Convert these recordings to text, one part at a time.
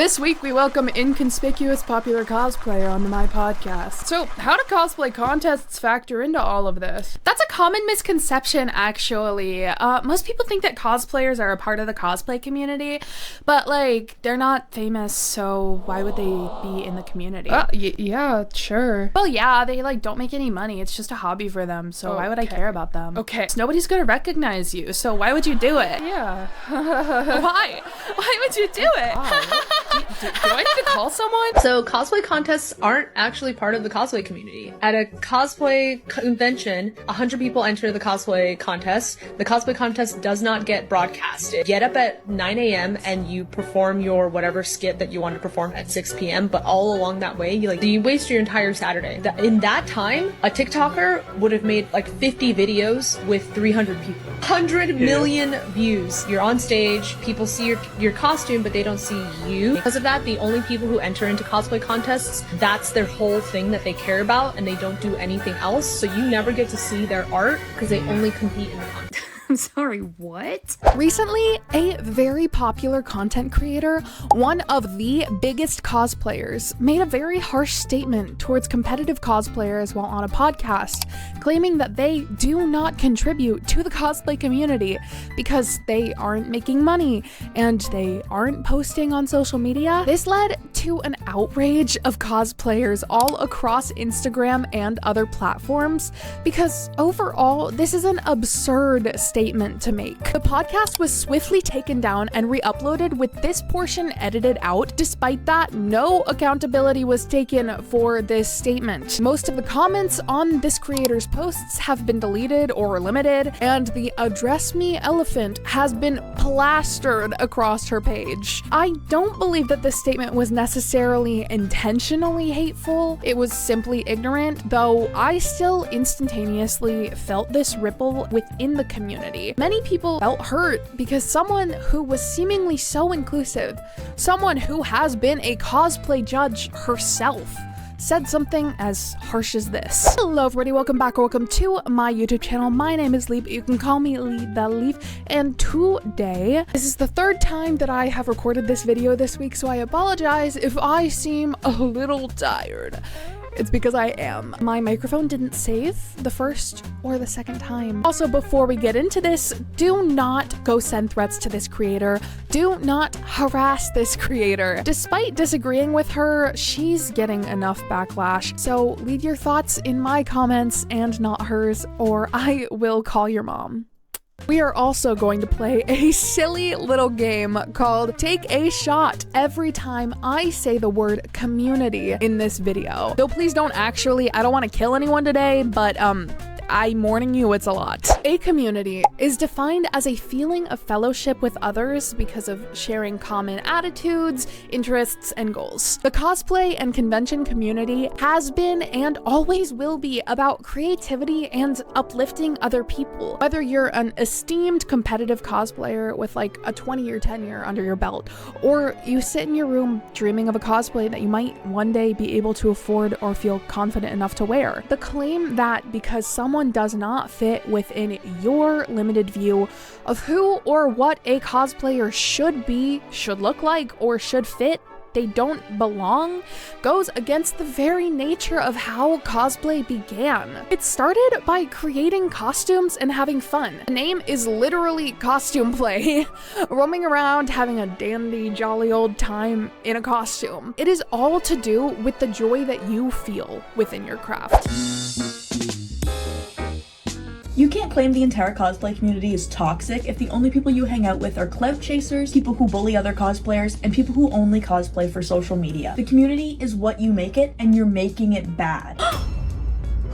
This week we welcome inconspicuous popular cosplayer onto my podcast. So, how do cosplay contests factor into all of this? That's a common misconception, actually. Most people think that cosplayers are a part of the cosplay community, but like, they're not famous, so why would they be in the community? Yeah, sure. Well, yeah, they like don't make any money. It's just a hobby for them, so why would I care about them? Okay. So nobody's gonna recognize you, so why would you do it? Yeah. Why? Why would you do it? Do I need to call someone? So cosplay contests aren't actually part of the cosplay community. At a cosplay convention, 100 people enter the cosplay contest. The cosplay contest does not get broadcasted. Get up at 9 a.m. and you perform your whatever skit that you want to perform at 6 p.m. But all along that way, you waste your entire Saturday. In that time, a TikToker would have made like 50 videos with 300 people. 100 million views. You're on stage, people see your costume, but they don't see you. Because of that, the only people who enter into cosplay contests, that's their whole thing that they care about, and they don't do anything else. So you never get to see their art because they only compete in the contest. I'm sorry, what? Recently, a very popular content creator, one of the biggest cosplayers, made a very harsh statement towards competitive cosplayers while on a podcast, claiming that they do not contribute to the cosplay community because they aren't making money and they aren't posting on social media. This led to an outrage of cosplayers all across Instagram and other platforms because overall, this is an absurd statement to make. The podcast was swiftly taken down and re-uploaded with this portion edited out. Despite that, no accountability was taken for this statement. Most of the comments on this creator's posts have been deleted or limited, and the "Address Me Elephant" has been plastered across her page. I don't believe that this statement was necessarily intentionally hateful. It was simply ignorant, though I still instantaneously felt this ripple within the community. Many people felt hurt because someone who was seemingly so inclusive, someone who has been a cosplay judge herself, said something as harsh as this. Hello everybody, welcome back or welcome to my YouTube channel. My name is Leefy, you can call me Leetheleef, and today, this is the third time that I have recorded this video this week, so I apologize if I seem a little tired. It's because I am. My microphone didn't save the first or the second time. Also, before we get into this, do not go send threats to this creator. Do not harass this creator. Despite disagreeing with her, she's getting enough backlash. So leave your thoughts in my comments and not hers, or I will call your mom. We are also going to play a silly little game called Take a Shot every time I say the word community in this video. Though please don't I don't want to kill anyone today, but I'm warning you, it's a lot. A community is defined as a feeling of fellowship with others because of sharing common attitudes, interests, and goals. The cosplay and convention community has been and always will be about creativity and uplifting other people. Whether you're an esteemed competitive cosplayer with like a 20-year tenure under your belt, or you sit in your room dreaming of a cosplay that you might one day be able to afford or feel confident enough to wear. The claim that because someone does not fit within your limited view of who or what a cosplayer should be, should look like, or should fit, they don't belong, goes against the very nature of how cosplay began. It started by creating costumes and having fun. The name is literally costume play. Roaming around, having a dandy, jolly old time in a costume. It is all to do with the joy that you feel within your craft. You can't claim the entire cosplay community is toxic if the only people you hang out with are clout chasers, people who bully other cosplayers, and people who only cosplay for social media. The community is what you make it, and you're making it bad.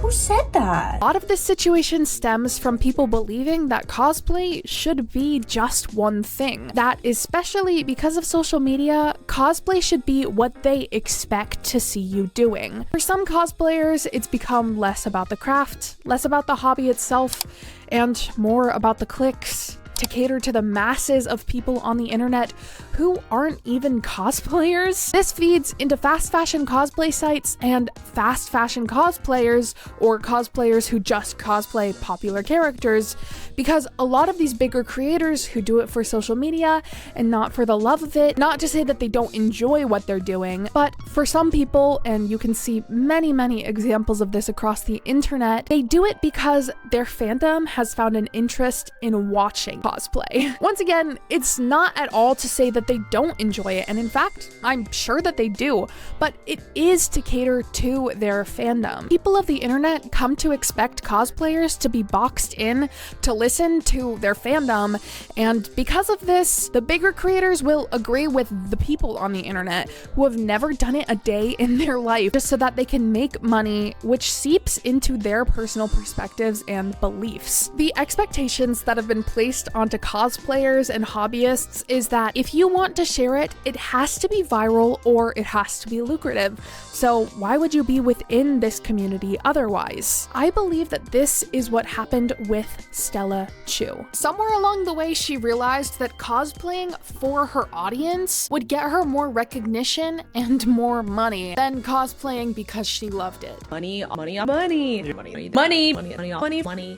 Who said that? A lot of this situation stems from people believing that cosplay should be just one thing. That especially because of social media, cosplay should be what they expect to see you doing. For some cosplayers, it's become less about the craft, less about the hobby itself, and more about the clicks, to cater to the masses of people on the internet who aren't even cosplayers. This feeds into fast fashion cosplay sites and fast fashion cosplayers, or cosplayers who just cosplay popular characters, because a lot of these bigger creators who do it for social media and not for the love of it, not to say that they don't enjoy what they're doing, but for some people, and you can see many examples of this across the internet, they do it because their fandom has found an interest in watching cosplay. Once again, it's not at all to say that they don't enjoy it, and in fact, I'm sure that they do, but it is to cater to their fandom. People of the internet come to expect cosplayers to be boxed in, to listen to their fandom, and because of this, the bigger creators will agree with the people on the internet who have never done it a day in their life, just so that they can make money, which seeps into their personal perspectives and beliefs. The expectations that have been placed onto cosplayers and hobbyists is that if you want to share it, it has to be viral or it has to be lucrative. So why would you be within this community otherwise? I believe that this is what happened with Stella Chuu. Somewhere along the way, she realized that cosplaying for her audience would get her more recognition and more money than cosplaying because she loved it. Money.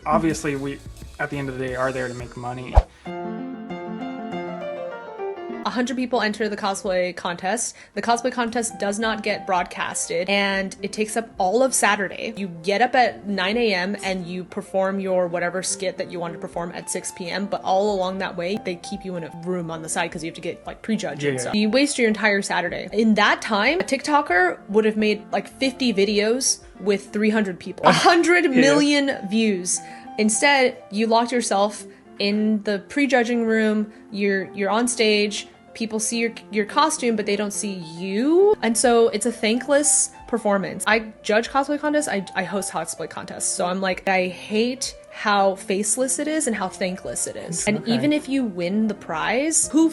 Obviously, we, at the end of the day, are there to make money. 100 people enter the cosplay contest. The cosplay contest does not get broadcasted, and it takes up all of Saturday. You get up at 9 a.m. and you perform your whatever skit that you want to perform at 6 p.m. But all along that way, they keep you in a room on the side because you have to get like prejudged and stuff. You waste your entire Saturday. In that time, a TikToker would have made like 50 videos with 300 people, 100 million views. Instead, you locked yourself in the prejudging room. You're on stage. People see your costume, but they don't see you. And so it's a thankless performance. I judge cosplay contests. I host cosplay contests. So I'm like, I hate how faceless it is and how thankless it is. And even if you win the prize, who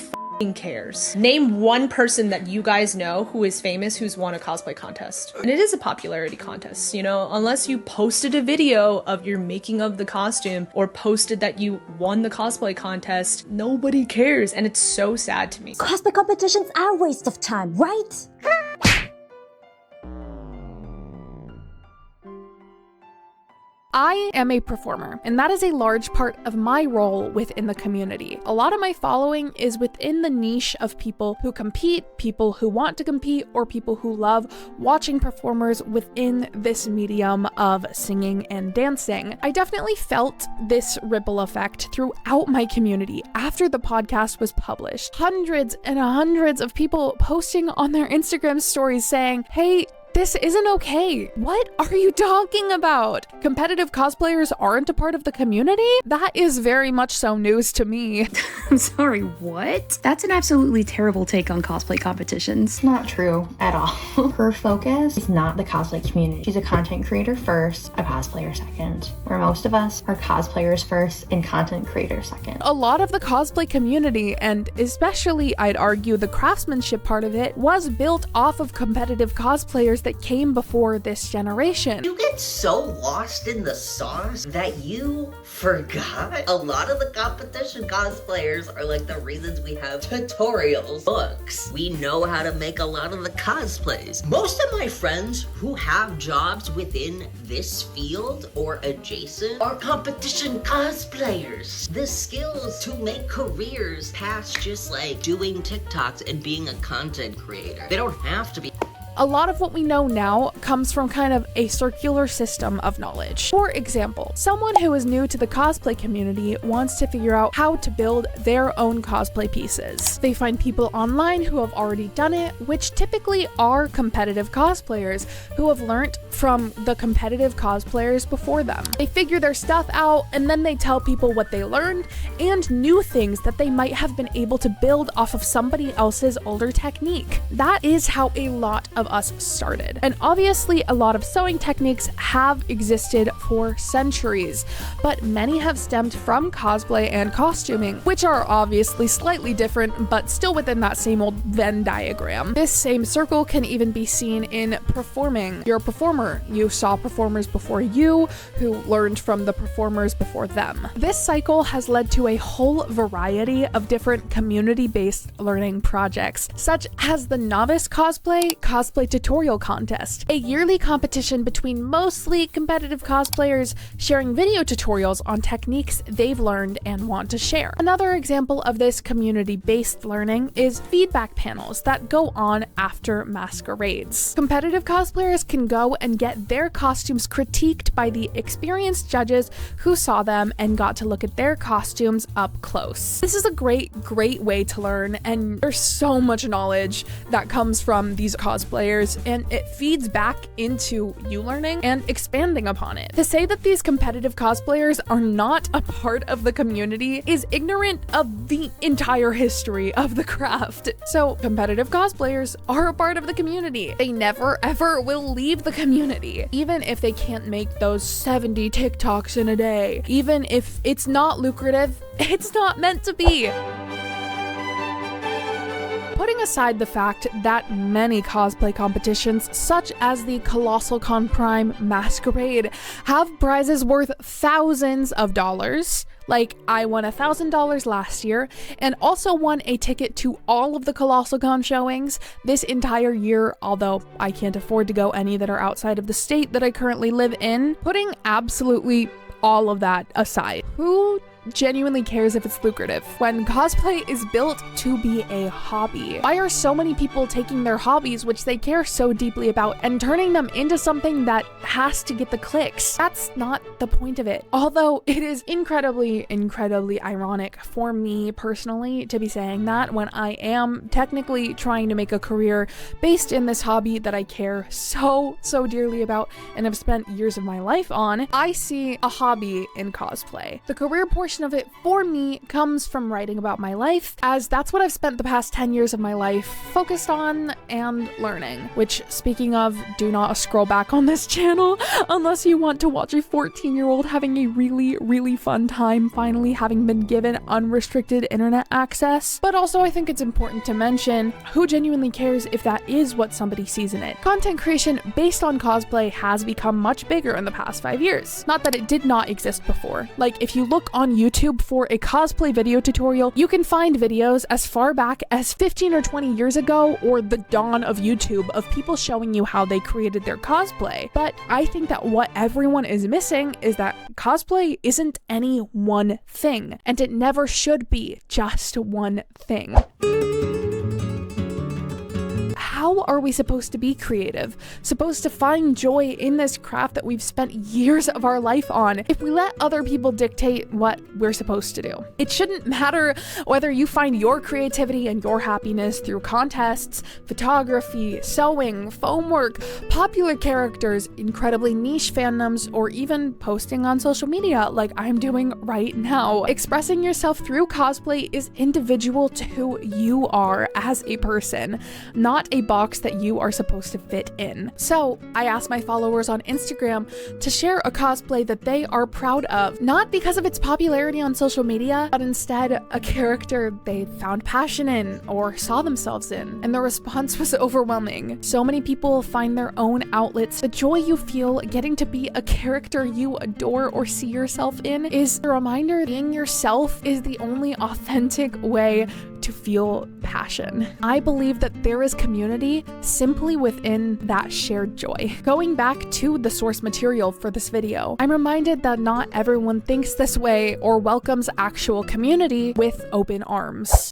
cares? Name one person that you guys know who is famous who's won a cosplay contest. And it is a popularity contest, you know, unless you posted a video of your making of the costume or posted that you won the cosplay contest, nobody cares. And it's so sad to me. Cosplay competitions are a waste of time, right? I am a performer, and that is a large part of my role within the community. A lot of my following is within the niche of people who compete, people who want to compete, or people who love watching performers within this medium of singing and dancing. I definitely felt this ripple effect throughout my community after the podcast was published. Hundreds and hundreds of people posting on their Instagram stories saying, "Hey, this isn't okay. What are you talking about? Competitive cosplayers aren't a part of the community?" That is very much so news to me. I'm sorry, what? That's an absolutely terrible take on cosplay competitions. Not true at all. Her focus is not the cosplay community. She's a content creator first, a cosplayer second. Where most of us are cosplayers first and content creators second. A lot of the cosplay community, and especially I'd argue the craftsmanship part of it, was built off of competitive cosplayers that came before this generation. You get so lost in the sauce that you forgot a lot of the competition cosplayers are like the reasons we have tutorials, books. We know how to make a lot of the cosplays. Most of my friends who have jobs within this field or adjacent are competition cosplayers. The skills to make careers past just like doing TikToks and being a content creator. They don't have to be. A lot of what we know now comes from kind of a circular system of knowledge. For example, someone who is new to the cosplay community wants to figure out how to build their own cosplay pieces. They find people online who have already done it, which typically are competitive cosplayers who have learned from the competitive cosplayers before them. They figure their stuff out, and then they tell people what they learned and new things that they might have been able to build off of somebody else's older technique. That is how a lot of of us started. And obviously a lot of sewing techniques have existed for centuries, but many have stemmed from cosplay and costuming, which are obviously slightly different, but still within that same old Venn diagram. This same circle can even be seen in performing. You're a performer. You saw performers before you who learned from the performers before them. This cycle has led to a whole variety of different community-based learning projects, such as the Novice Cosplay Tutorial Contest, a yearly competition between mostly competitive cosplayers sharing video tutorials on techniques they've learned and want to share. Another example of this community-based learning is feedback panels that go on after masquerades. Competitive cosplayers can go and get their costumes critiqued by the experienced judges who saw them and got to look at their costumes up close. This is a great way to learn, and there's so much knowledge that comes from these cosplayers, and it feeds back into you learning and expanding upon it. To say that these competitive cosplayers are not a part of the community is ignorant of the entire history of the craft. So competitive cosplayers are a part of the community. They never ever will leave the community, even if they can't make those 70 TikToks in a day. Even if it's not lucrative, it's not meant to be. Putting aside the fact that many cosplay competitions, such as the Colossal Con Prime Masquerade, have prizes worth thousands of dollars, like I won $1,000 last year and also won a ticket to all of the Colossal Con showings this entire year, although I can't afford to go any that are outside of the state that I currently live in. Putting absolutely all of that aside, who genuinely cares if it's lucrative when cosplay is built to be a hobby? Why are so many people taking their hobbies, which they care so deeply about, and turning them into something that has to get the clicks? That's not the point of it. Although it is incredibly ironic for me personally to be saying that when I am technically trying to make a career based in this hobby that I care so dearly about and have spent years of my life on. I see a hobby in cosplay. The career portion of it for me comes from writing about my life, as that's what I've spent the past 10 years of my life focused on and learning. Which, speaking of, do not scroll back on this channel unless you want to watch a 14-year-old having a really fun time finally having been given unrestricted internet access. But also I think it's important to mention, who genuinely cares if that is what somebody sees in it? Content creation based on cosplay has become much bigger in the past 5 years. Not that it did not exist before. Like, if you look on YouTube for a cosplay video tutorial, you can find videos as far back as 15 or 20 years ago, or the dawn of YouTube, of people showing you how they created their cosplay. But I think that what everyone is missing is that cosplay isn't any one thing, and it never should be just one thing. How are we supposed to be creative? Supposed to find joy in this craft that we've spent years of our life on if we let other people dictate what we're supposed to do? It shouldn't matter whether you find your creativity and your happiness through contests, photography, sewing, foam work, popular characters, incredibly niche fandoms, or even posting on social media like I'm doing right now. Expressing yourself through cosplay is individual to who you are as a person, not a box that you are supposed to fit in. So I asked my followers on Instagram to share a cosplay that they are proud of, not because of its popularity on social media, but instead a character they found passion in or saw themselves in. And the response was overwhelming. So many people find their own outlets. The joy you feel getting to be a character you adore or see yourself in is a reminder being yourself is the only authentic way to feel passion. I believe that there is community simply within that shared joy. Going back to the source material for this video, I'm reminded that not everyone thinks this way or welcomes actual community with open arms.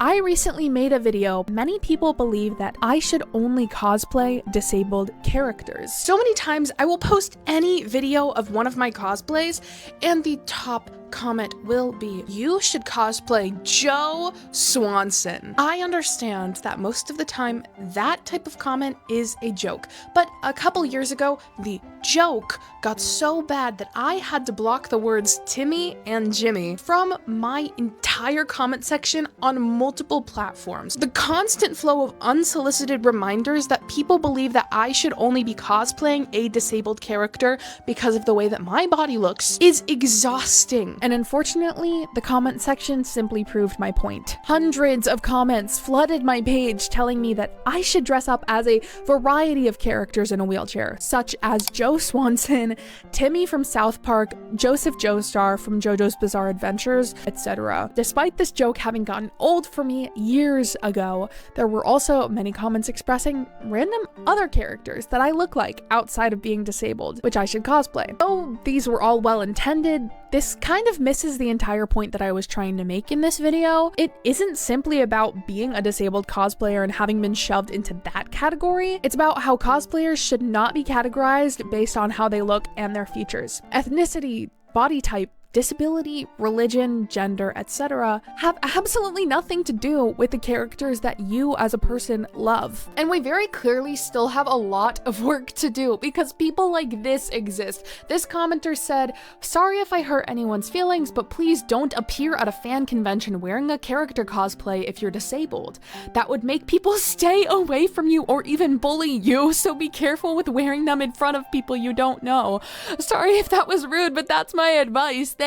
I recently made a video. Many people believe that I should only cosplay disabled characters. So many times I will post any video of one of my cosplays and the top comment will be, you should cosplay Joe Swanson. I understand that most of the time that type of comment is a joke, but a couple years ago, the joke got so bad that I had to block the words Timmy and Jimmy from my entire comment section on multiple platforms. The constant flow of unsolicited reminders that people believe that I should only be cosplaying a disabled character because of the way that my body looks is exhausting. And unfortunately, the comment section simply proved my point. Hundreds of comments flooded my page telling me that I should dress up as a variety of characters in a wheelchair, such as Joe Swanson, Timmy from South Park, Joseph Joestar from JoJo's Bizarre Adventures, etc. Despite this joke having gotten old for me years ago, there were also many comments expressing random other characters that I look like outside of being disabled, which I should cosplay. Though these were all well intended, this kind of misses the entire point that I was trying to make in this video. It isn't simply about being a disabled cosplayer and having been shoved into that category. It's about how cosplayers should not be categorized based on how they look and their features. Ethnicity, body type, disability, religion, gender, etc. have absolutely nothing to do with the characters that you as a person love. And we very clearly still have a lot of work to do because people like this exist. This commenter said, "Sorry if I hurt anyone's feelings, but please don't appear at a fan convention wearing a character cosplay if you're disabled. That would make people stay away from you or even bully you, so be careful with wearing them in front of people you don't know. Sorry if that was rude, but that's my advice. Thanks."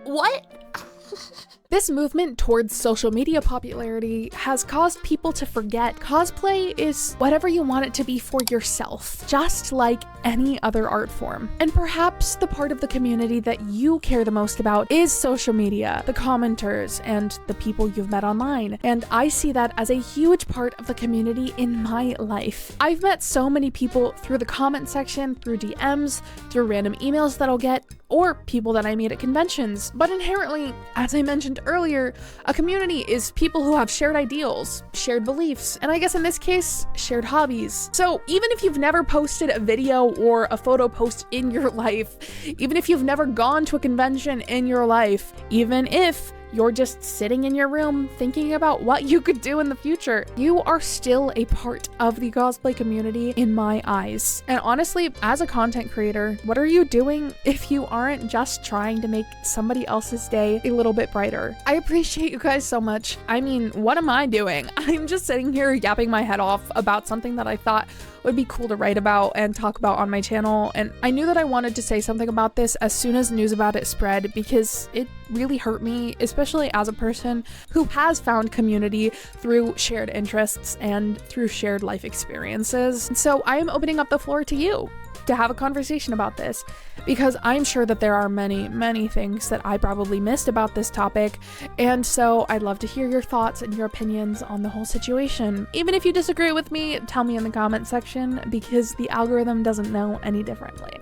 What? This movement towards social media popularity has caused people to forget cosplay is whatever you want it to be for yourself, just like any other art form. And perhaps the part of the community that you care the most about is social media, the commenters, and the people you've met online. And I see that as a huge part of the community in my life. I've met so many people through the comment section, through DMs, through random emails that I'll get, or people that I meet at conventions. But inherently, as I mentioned earlier, a community is people who have shared ideals, shared beliefs, and I guess in this case, shared hobbies. So even if you've never posted a video or a photo post in your life, even if you've never gone to a convention in your life, even if you're just sitting in your room thinking about what you could do in the future, you are still a part of the cosplay community in my eyes. And honestly, as a content creator, what are you doing if you aren't just trying to make somebody else's day a little bit brighter? I appreciate you guys so much. I mean, what am I doing? I'm just sitting here yapping my head off about something that I thought would be cool to write about and talk about on my channel, and I knew that I wanted to say something about this as soon as news about it spread because it really hurt me, especially as a person who has found community through shared interests and through shared life experiences. And so I am opening up the floor to you to have a conversation about this, because I'm sure that there are many, many things that I probably missed about this topic, and so I'd love to hear your thoughts and your opinions on the whole situation. Even if you disagree with me, tell me in the comment section, because the algorithm doesn't know any differently.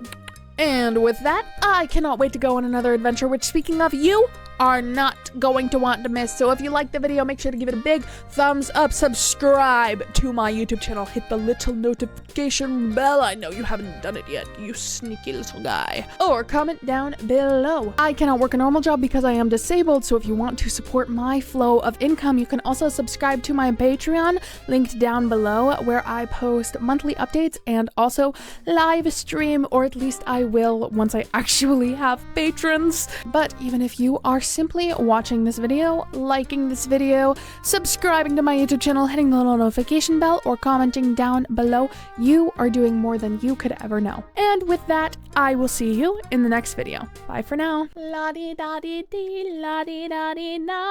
And with that, I cannot wait to go on another adventure, which, speaking of, you are not going to want to miss. So if you liked the video, make sure to give it a big thumbs up, subscribe to my YouTube channel, hit the little notification bell. I know you haven't done it yet, you sneaky little guy. Or comment down below. I cannot work a normal job because I am disabled, so if you want to support my flow of income, you can also subscribe to my Patreon, linked down below, where I post monthly updates and also live stream, or at least I will once I actually have patrons. But even if you are simply watching this video, liking this video, subscribing to my YouTube channel, hitting the little notification bell, or commenting down below, you are doing more than you could ever know. And with that, I will see you in the next video. Bye for now. La-di-da-di-dee, la-di-da-di-da.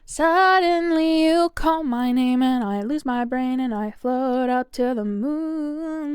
Suddenly you call my name and I lose my brain and I float up to the moon.